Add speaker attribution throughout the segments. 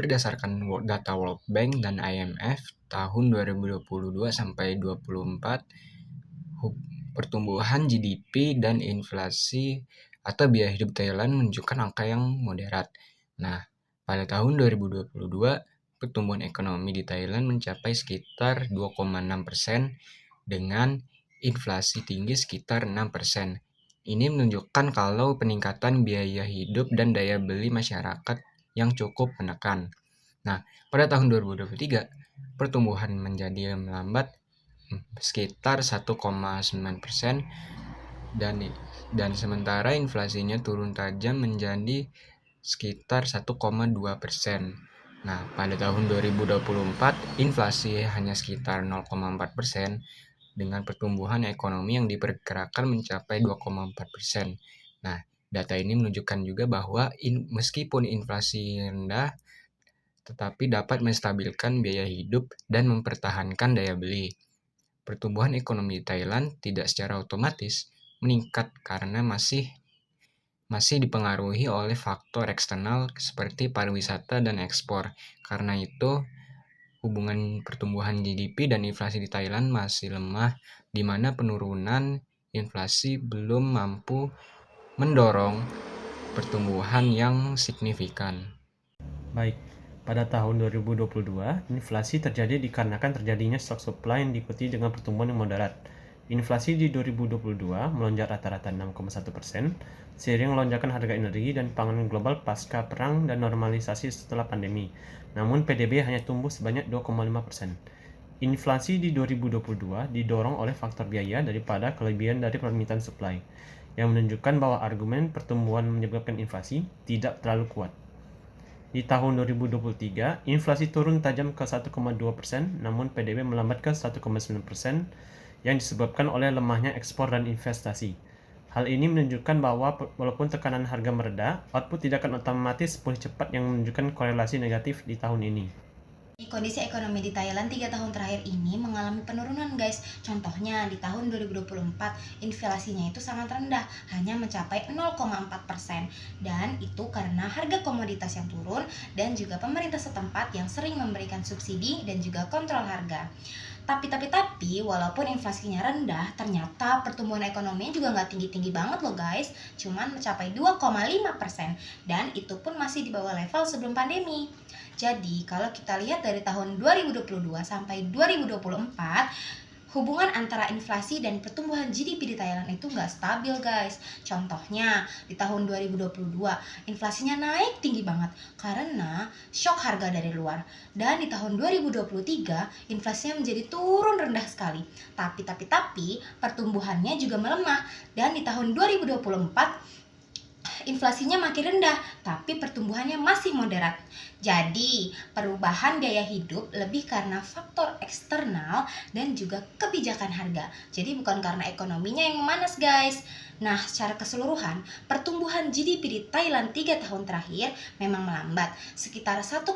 Speaker 1: berdasarkan data World Bank dan IMF tahun 2022 sampai 2024, pertumbuhan GDP dan inflasi atau biaya hidup Thailand menunjukkan angka yang moderat. Nah, pada tahun 2022, pertumbuhan ekonomi di Thailand mencapai sekitar 2,6% dengan inflasi tinggi sekitar 6%. Ini menunjukkan kalau peningkatan biaya hidup dan daya beli masyarakat yang cukup menekan. Nah, pada tahun 2023, pertumbuhan menjadi melambat sekitar 1,9% dan sementara inflasinya turun tajam menjadi sekitar 1,2%. Nah, pada tahun 2024, inflasi hanya sekitar 0,4% dengan pertumbuhan ekonomi yang diperkirakan mencapai 2,4%. Nah, data ini menunjukkan juga bahwa meskipun inflasi rendah, tetapi dapat menstabilkan biaya hidup dan mempertahankan daya beli. Pertumbuhan ekonomi Thailand tidak secara otomatis meningkat karena masih dipengaruhi oleh faktor eksternal seperti pariwisata dan ekspor. Karena itu, hubungan pertumbuhan GDP dan inflasi di Thailand masih lemah, di mana penurunan inflasi belum mampu mendorong pertumbuhan yang signifikan.
Speaker 2: Baik, pada tahun 2022, inflasi terjadi dikarenakan terjadinya shock supply yang diikuti dengan pertumbuhan yang moderat. Inflasi di 2022 melonjak rata-rata 6,1%, seiring lonjakan harga energi dan pangan global pasca perang dan normalisasi setelah pandemi. Namun PDB hanya tumbuh sebanyak 2,5%. Inflasi di 2022 didorong oleh faktor biaya daripada kelebihan dari permintaan supply, yang menunjukkan bahwa argumen pertumbuhan menyebabkan inflasi tidak terlalu kuat. Di tahun 2023, inflasi turun tajam ke 1,2%, namun PDB melambat ke 1,9% yang disebabkan oleh lemahnya ekspor dan investasi. Hal ini menunjukkan bahwa walaupun tekanan harga mereda, output tidak akan otomatis pulih cepat yang menunjukkan korelasi negatif di tahun ini.
Speaker 3: Kondisi ekonomi di Thailand 3 tahun terakhir ini mengalami penurunan guys. Contohnya di tahun 2024 inflasinya itu sangat rendah, hanya mencapai 0,4%. Dan itu karena harga komoditas yang turun dan juga pemerintah setempat yang sering memberikan subsidi dan juga kontrol harga. Tapi walaupun inflasinya rendah, ternyata pertumbuhan ekonominya juga nggak tinggi-tinggi banget loh guys, cuman mencapai 2,5%, dan itu pun masih di bawah level sebelum pandemi. Jadi kalau kita lihat dari tahun 2022 sampai 2024, hubungan antara inflasi dan pertumbuhan GDP di Thailand itu nggak stabil guys. Contohnya di tahun 2022 inflasinya naik tinggi banget karena shock harga dari luar. Dan di tahun 2023 inflasinya menjadi turun rendah sekali. Tapi pertumbuhannya juga melemah. Dan di tahun 2024 inflasinya makin rendah, tapi pertumbuhannya masih moderat. Jadi, perubahan gaya hidup lebih karena faktor eksternal dan juga kebijakan harga. Jadi, bukan karena ekonominya yang memanas, guys. Nah, secara keseluruhan, pertumbuhan GDP di Thailand 3 tahun terakhir memang melambat, sekitar 1,57%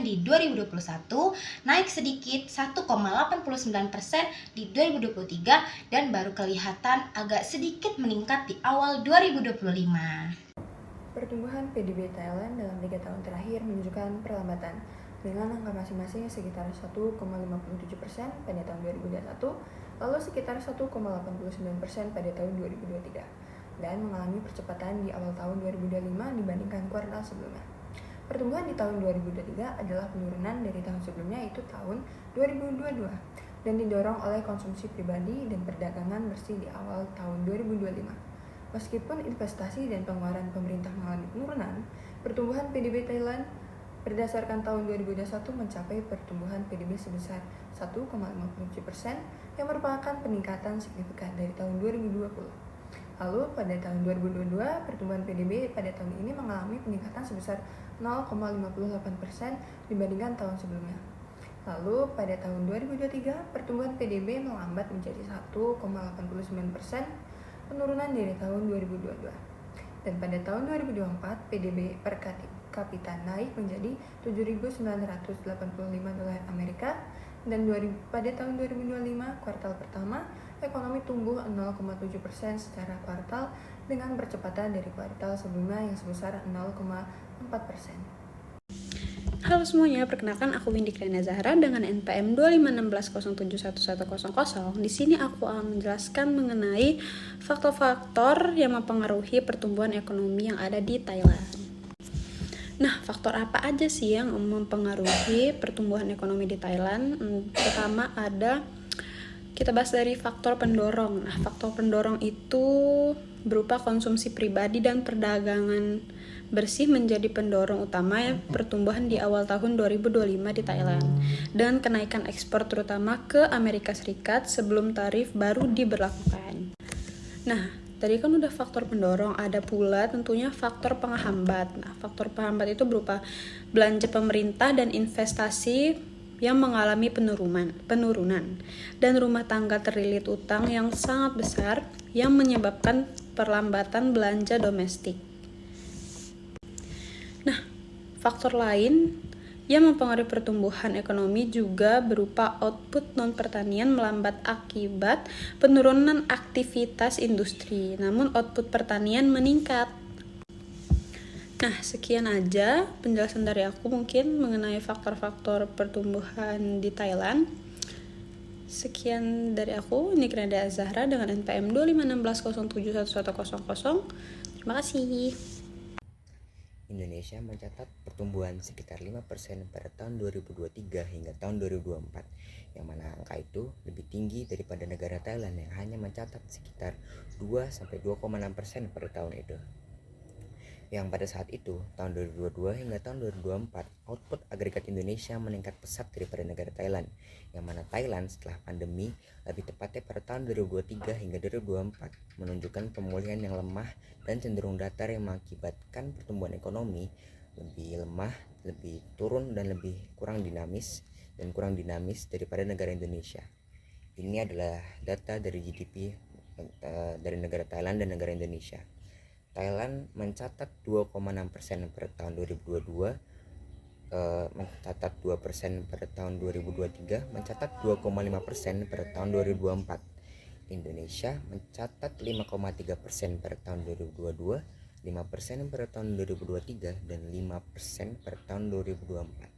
Speaker 3: di 2021, naik sedikit 1,89% di 2023, dan baru kelihatan agak sedikit meningkat di awal 2025.
Speaker 4: Pertumbuhan PDB Thailand dalam 3 tahun terakhir menunjukkan perlambatan, dengan angka masing-masing sekitar 1,57% pada tahun 2021, lalu sekitar 1,89% pada tahun 2023, dan mengalami percepatan di awal tahun 2025 dibandingkan kuartal sebelumnya. Pertumbuhan di tahun 2023 adalah penurunan dari tahun sebelumnya, yaitu tahun 2022, dan didorong oleh konsumsi pribadi dan perdagangan bersih di awal tahun 2025. Meskipun investasi dan pengeluaran pemerintah mengalami penurunan, pertumbuhan PDB Thailand berdasarkan tahun 2021 mencapai pertumbuhan PDB sebesar 1,57%, yang merupakan peningkatan signifikan dari tahun 2020. Lalu pada tahun 2022, pertumbuhan PDB pada tahun ini mengalami peningkatan sebesar 0,58% dibandingkan tahun sebelumnya. Lalu pada tahun 2023, pertumbuhan PDB melambat menjadi 1,89%, penurunan dari tahun 2022. Dan pada tahun 2024, PDB per kapita naik menjadi 7.985 dolar Amerika, dan pada tahun 2025 kuartal pertama, ekonomi tumbuh 0,7% secara kuartal dengan percepatan dari kuartal sebelumnya yang sebesar 0,4%.
Speaker 5: Halo semuanya, perkenalkan aku Windy Kriana Zahra dengan NPM 25660711100. Di sini aku akan menjelaskan mengenai faktor-faktor yang mempengaruhi pertumbuhan ekonomi yang ada di Thailand. Nah, faktor apa aja sih yang mempengaruhi pertumbuhan ekonomi di Thailand? Pertama kita bahas dari faktor pendorong. Nah, faktor pendorong itu berupa konsumsi pribadi dan perdagangan bersih menjadi pendorong utama pertumbuhan di awal tahun 2025 di Thailand, dan kenaikan ekspor terutama ke Amerika Serikat sebelum tarif baru diberlakukan. Nah, tadi kan udah faktor pendorong, ada pula tentunya faktor penghambat. Nah, faktor penghambat itu berupa belanja pemerintah dan investasi yang mengalami penurunan dan rumah tangga terlilit utang yang sangat besar yang menyebabkan perlambatan belanja domestik. Nah, faktor lain yang mempengaruhi pertumbuhan ekonomi juga berupa output non-pertanian melambat akibat penurunan aktivitas industri, namun output pertanian meningkat. Nah, sekian aja penjelasan dari aku mungkin mengenai faktor-faktor pertumbuhan di Thailand. Sekian dari aku, ini Kriana Zahra dengan NPM 25660711100. Terima kasih.
Speaker 6: Indonesia mencatat pertumbuhan sekitar 5% pada tahun 2023 hingga tahun 2024, yang mana angka itu lebih tinggi daripada negara Thailand yang hanya mencatat sekitar 2-2,6% pada tahun itu. Yang pada saat itu, tahun 2022 hingga tahun 2024, output agregat Indonesia meningkat pesat daripada negara Thailand, yang mana Thailand setelah pandemi, lebih tepatnya pada tahun 2023 hingga 2024, menunjukkan pemulihan yang lemah dan cenderung datar yang mengakibatkan pertumbuhan ekonomi lebih lemah, lebih turun dan lebih kurang dinamis daripada negara Indonesia. Ini adalah data dari GDP dari negara Thailand dan negara Indonesia. Thailand mencatat 2,6% pada tahun 2022, mencatat 2% pada tahun 2023, mencatat 2,5% pada tahun 2024. Indonesia mencatat 5,3% pada tahun 2022, 5% pada tahun 2023, dan 5% pada tahun 2024.